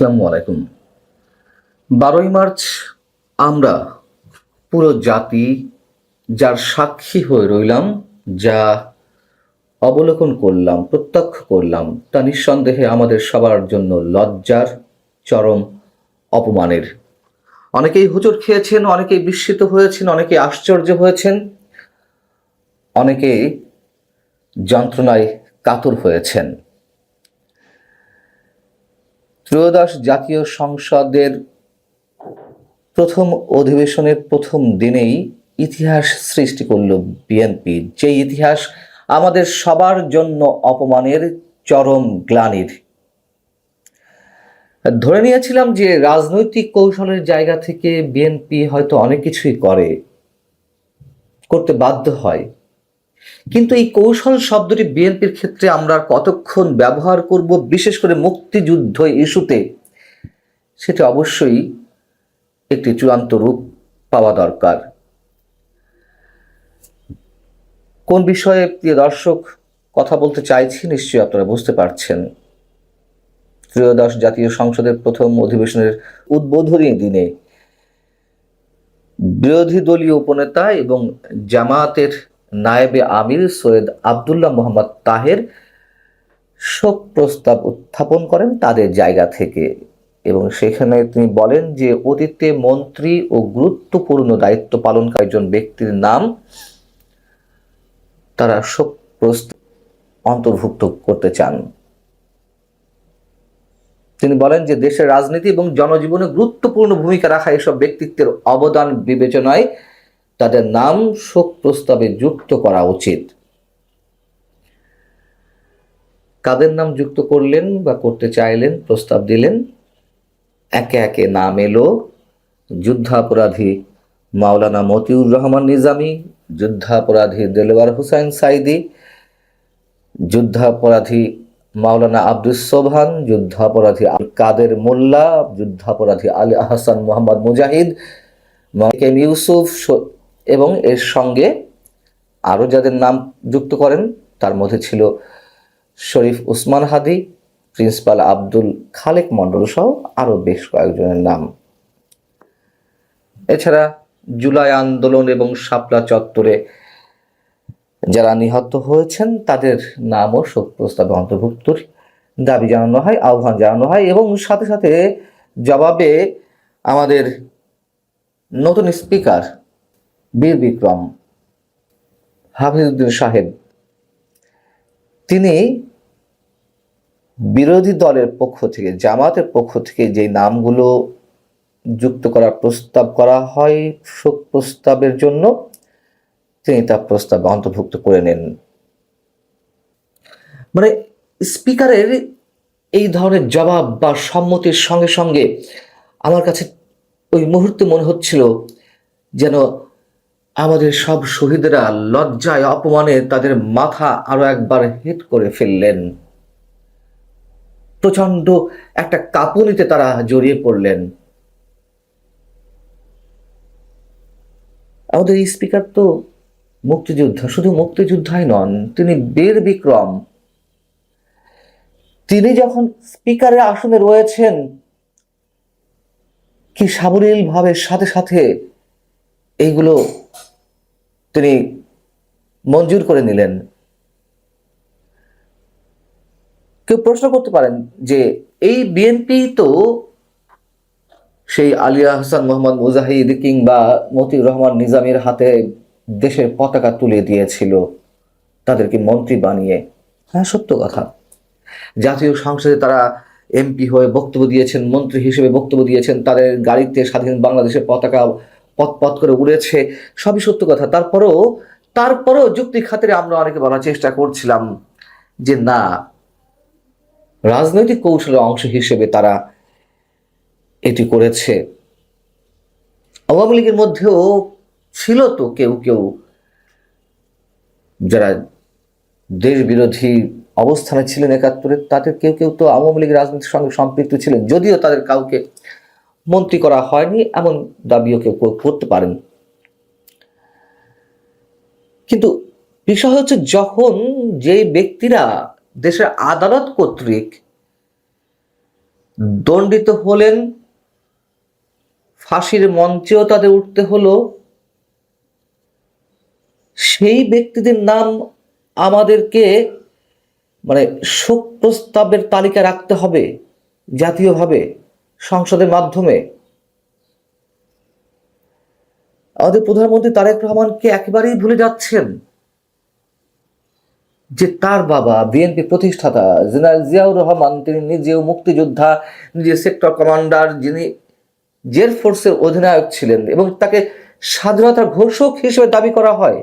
আসসালামু আলাইকুম। 12ই মার্চ আমরা পুরো জাতি যার সাক্ষী হয়ে রইলাম, যা অবলোকন করলাম, প্রত্যক্ষ করলাম, তা নিঃসন্দেহে আমাদের সবার জন্য লজ্জার, চরম অপমানের। অনেকেই হোঁচট খেয়েছেন, অনেকেই বিস্মিত হয়েছেন, অনেকেই আশ্চর্য হয়েছেন, অনেকেই যন্ত্রণায় কাতর হয়েছেন। ত্রয়োদশ জাতীয় সংসদের প্রথম অধিবেশনের প্রথম দিনেই ইতিহাস সৃষ্টি করল বিএনপি, যে ইতিহাস আমাদের সবার জন্য অপমানের, চরম গ্লানির। ধরে নিয়েছিলাম যে রাজনৈতিক কৌশলের জায়গা থেকে বিএনপি হয়তো অনেক কিছুই করতে বাধ্য হয়, কিন্তু এই কৌশল শব্দটি বিএনপির ক্ষেত্রে আমরা কতক্ষণ ব্যবহার করব, বিশেষ করে মুক্তিযুদ্ধ ইস্যুতে, সেটা অবশ্যই একটি চূড়ান্ত রূপ পাওয়া দরকার। কোন বিষয়ে প্রিয় দর্শক কথা বলতে চাইছি নিশ্চয়ই আপনারা বুঝতে পারছেন। ত্রয়োদশ জাতীয় সংসদের প্রথম অধিবেশনের উদ্বোধনী দিনে বিরোধী দলীয় উপনেতা এবং জামায়াতের নায়েবে আমির সৈয়দ আবদুল্লাহ মোহাম্মদ তাহের শোক প্রস্তাব উত্থাপন করেন তাদের জায়গা থেকে, এবং সেখানে তিনি বলেন যে অতীতে মন্ত্রী ও গুরুত্বপূর্ণ দায়িত্ব পালনকারী একজন ব্যক্তির নাম তারা শোক প্রস্তাব অন্তর্ভুক্ত করতে চান। তিনি বলেন যে দেশের রাজনীতি এবং জনজীবনে গুরুত্বপূর্ণ ভূমিকা রাখা এসব ব্যক্তিত্বের অবদান বিবেচনায় তাদের নাম শোক প্রস্তাবে যুক্ত করা উচিত। কাদের নাম যুক্ত করলেন বা করতে চাইলেন, প্রস্তাব দিলেন? একে একে নাম এলো যুদ্ধাপরাধী মাওলানা মতিউর রহমান নিজামী, যুদ্ধাপরাধী দেলোয়ার হোসাইন সাইদি, যুদ্ধাপরাধী মাওলানা আব্দুস সোবহান, যুদ্ধাপরাধী কাদের মোল্লা, যুদ্ধাপরাধী আলী আহসান মোহাম্মদ মুজাহিদ, মাইকেম ইউসুফ, এবং এর সঙ্গে আরও যাদের নাম যুক্ত করেন তার মধ্যে ছিল শরীফ উসমান হাদি, প্রিন্সিপাল আব্দুল খালেক মণ্ডল সহ আরও বেশ কয়েকজনের নাম। এছাড়া জুলাই আন্দোলন এবং শাপলা চত্বরে যারা নিহত হয়েছেন তাদের নামও শোক প্রস্তাবে অন্তর্ভুক্তর দাবি জানানো হয়, আহ্বান জানানো হয়, এবং সাথে সাথে জবাবে আমাদের নতুন স্পিকার বীর বিক্রম হাফিজউদ্দিন সাহেব তিনি বিরোধী দলের পক্ষ থেকে, জামাতের পক্ষ থেকে যে নামগুলো যুক্ত করার প্রস্তাব করা হয় শোক প্রস্তাবের জন্য, তিনি তা প্রস্তাবে অন্তর্ভুক্ত করে নেন। মানে স্পিকারের এই ধরনের জবাব বা সম্মতির সঙ্গে সঙ্গে আমার কাছে ওই মুহূর্তে মনে হচ্ছিল যেন আমাদের সব শহীদরা লজ্জায় অপমানে তাদের মাথা আরো একবার হেট করে ফেললেন, প্রচন্ড একটা কাঁপুনিতে তারা জড়িয়ে পড়লেন। আমাদের এই স্পিকার তো মুক্তিযোদ্ধা, শুধু মুক্তিযোদ্ধাই নন, তিনি বীর বিক্রম। তিনি যখন স্পিকারের আসনে রয়েছেন, কি সাবলীল ভাবে সাথে সাথে এইগুলো তিনি মঞ্জুর করে নিলেন। কেউ প্রশ্ন করতে পারেন যে এই বিএনপি তো সেই আলী আহসান মোহাম্মদ মুজাহিদ কিংবা মতিউর রহমান নিজামীর হাতে দেশের পতাকা তুলে দিয়েছিল তাদেরকে মন্ত্রী বানিয়ে। হ্যাঁ, সত্য কথা, জাতীয় সংসদে তারা এমপি হয়ে বক্তব্য দিয়েছেন, মন্ত্রী হিসেবে বক্তব্য দিয়েছেন, তাদের গাড়িতে স্বাধীন বাংলাদেশের পতাকা পথ পথ করে উড়েছে, সবই সত্য কথা। তারপরেও যুক্তি খাতিরে আমরা অনেকে বলার চেষ্টা করছিলাম যে না, রাজনৈতিক কৌশলের অংশ হিসেবে তারা এটি করেছে। আওয়ামী লীগের মধ্যেও ছিল তো কেউ কেউ যারা দেশ বিরোধী অবস্থানে ছিলেন একাত্তরে, তাদের কেউ কেউ তো আওয়ামী লীগের রাজনীতির সঙ্গে সম্পৃক্ত ছিলেন, যদিও তাদের কাউকে মন্ত্রী করা হয়নি, এমন দাবিও কেউ করতে পারেন। কিন্তু বিষয় হচ্ছে, যখন যে ব্যক্তিরা দেশের আদালত কর্তৃক দণ্ডিত হলেন, ফাঁসির মঞ্চেও তাদের উঠতে হলো। সেই ব্যক্তিদের নাম আমাদেরকে মানে শোক প্রস্তাবের তালিকা রাখতে হবে জাতীয়ভাবে, সংসদের মাধ্যমে। আমাদের প্রধানমন্ত্রী তারেক রহমানকে একেবারেই ভুলে যাচ্ছেন যে তার বাবা বিএনপি প্রতিষ্ঠাতা জেনারেল জিয়াউর রহমান, তিনি নিজেও মুক্তিযোদ্ধা, নিজে সেক্টর কমান্ডার, যিনি জেল ফোর্সের অধিনায়ক ছিলেন এবং তাকে স্বাধীনতার ঘোষক হিসেবে দাবি করা হয়।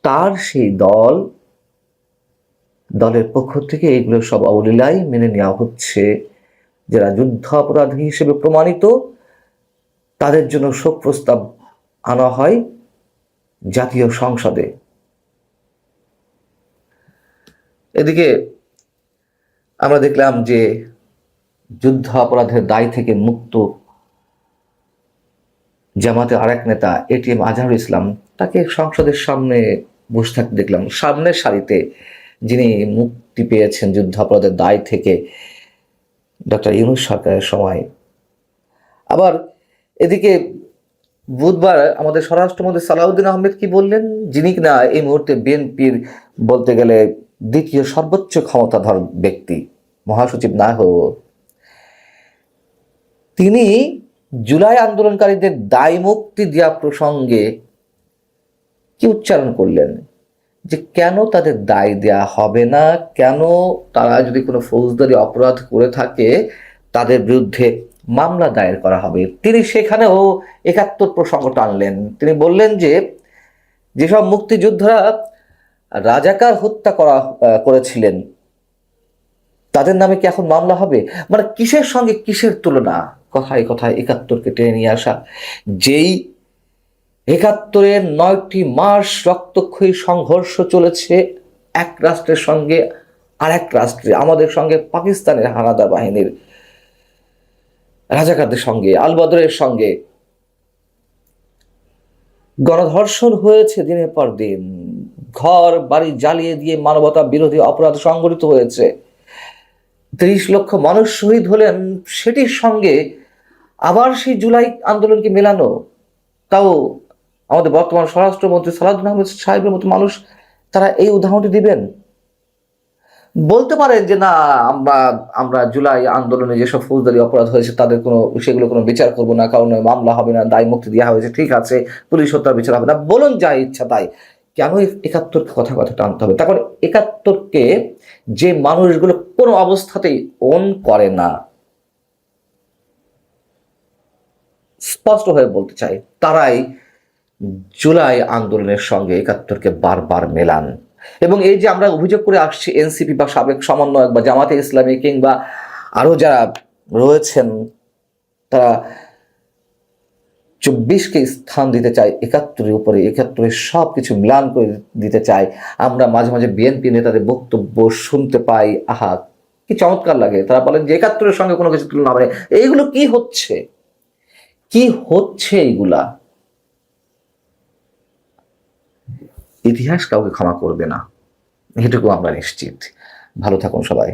তার সেই দলের পক্ষ থেকে এগুলো সব অবলীলায় মেনে নেওয়া হচ্ছে। যারা যুদ্ধ অপরাধী হিসেবে প্রমাণিত তাদের জন্য শোক প্রস্তাব আনা হয় জাতীয় সংসদে। এদিকে আমরা দেখলাম যে যুদ্ধ অপরাধের দায় থেকে মুক্ত জামাতের আরেক নেতা এটিএম আজহারুল ইসলাম, তাকে সংসদের সামনে বসে থাকতে দেখলাম, সামনের সারিতে, যিনি মুক্তি পেয়েছেন যুদ্ধ অপরাধের দায় থেকে ডক্টর ইউনূস সরকারের সময়। আবার এদিকে বুধবার আমাদের স্বরাষ্ট্রমন্ত্রী সালাউদ্দিন আহমেদ কি বললেন, যিনি কিনা এই মুহূর্তে বিএনপির বলতে গেলে দ্বিতীয় সর্বোচ্চ ক্ষমতাধর ব্যক্তি, মহাসচিব না হয়েও, তিনি জুলাই আন্দোলনকারীদের দায় মুক্তি দেওয়া প্রসঙ্গে কি উচ্চারণ করলেন, যে কেন তাদের দায় দেয়া হবে না, কেন তারা যদি কোনো ফৌজদারি অপরাধ করে থাকে তাদের বিরুদ্ধে মামলা দায়ের করা হবে। তিনি সেখানেও ৭১ প্রসঙ্গ টানলেন। তিনি বললেন যে যেসব মুক্তিযোদ্ধারা রাজাকার হত্যা করেছিলেন তাদের নামে কি এখন মামলা হবে? মানে কিসের সঙ্গে কিসের তুলনা, কথায় কথায় ৭১কে টেনে নিয়ে আসা। যেই ৭১-এর ৯টি মাস রক্তক্ষয়ী সংঘর্ষ চলেছে এক রাষ্ট্রের সঙ্গে আরেক রাষ্ট্রে, আমাদের সঙ্গে পাকিস্তানের হানাদার বাহিনীর রাজাকারদের সঙ্গে, আল বদরের সঙ্গে গণধর্ষণ হয়েছে দিনের পর দিন, ঘর বাড়ি জ্বালিয়ে দিয়ে মানবতা বিরোধী অপরাধ সংঘটিত হয়েছে, ৩০ লক্ষ মানুষ শহীদ হলেন। সেটির সঙ্গে আবার সেই জুলাই আন্দোলনকে মেলানো, তাও আমাদের বর্তমান স্বরাষ্ট্রমন্ত্রী সালাউদ্দিন আহমেদ সাহেবের মতো মানুষ তারা এই উদাহরণটি দিবেন? বলতে পারেন যে না, আমরা জুলাই আন্দোলনে যেসব ফৌজদারি অপরাধ হয়েছে তাদের সেগুলো কোনো বিচার করব না, কারণ মামলা হবে না, দায় মুক্তি দেওয়া হয়েছে, ঠিক আছে, পুলিশ হত্যার বিচার হবে না, বলুন যা ইচ্ছা তাই। কেন ৭১কে কথা টানতে হবে? তারপর ৭১কে যে মানুষগুলো কোনো অবস্থাতেই ওন করে না, স্পষ্ট হয়ে বলতে চাই, তারাই জুলাই আন্দোলনের সঙ্গে ৭১কে বারবার মেলান। এবং এই যে আমরা অভিযোগ করে আসছি এনসিপি বা সাবেক সমন্বয়ক বা জামাতে ইসলামী কিংবা আরো যারা রয়েছেন, তারা ২৪কে স্থান দিতে চায় ৭১-এর উপরে, ৭১-এর সব কিছু ম্লান করে দিতে চায়। আমরা মাঝে মাঝে বিএনপি নেতাদের বক্তব্য শুনতে পাই, আহা কি চমৎকার লাগে। তারা বলেন যে ৭১-এর সঙ্গে কোনো কিছু তুলনা হবে। এইগুলো কি হচ্ছে, কি হচ্ছে? এইগুলা ইতিহাস কাউকে ক্ষমা করবে না, এটুকু আমরা নিশ্চিত। ভালো থাকুন সবাই।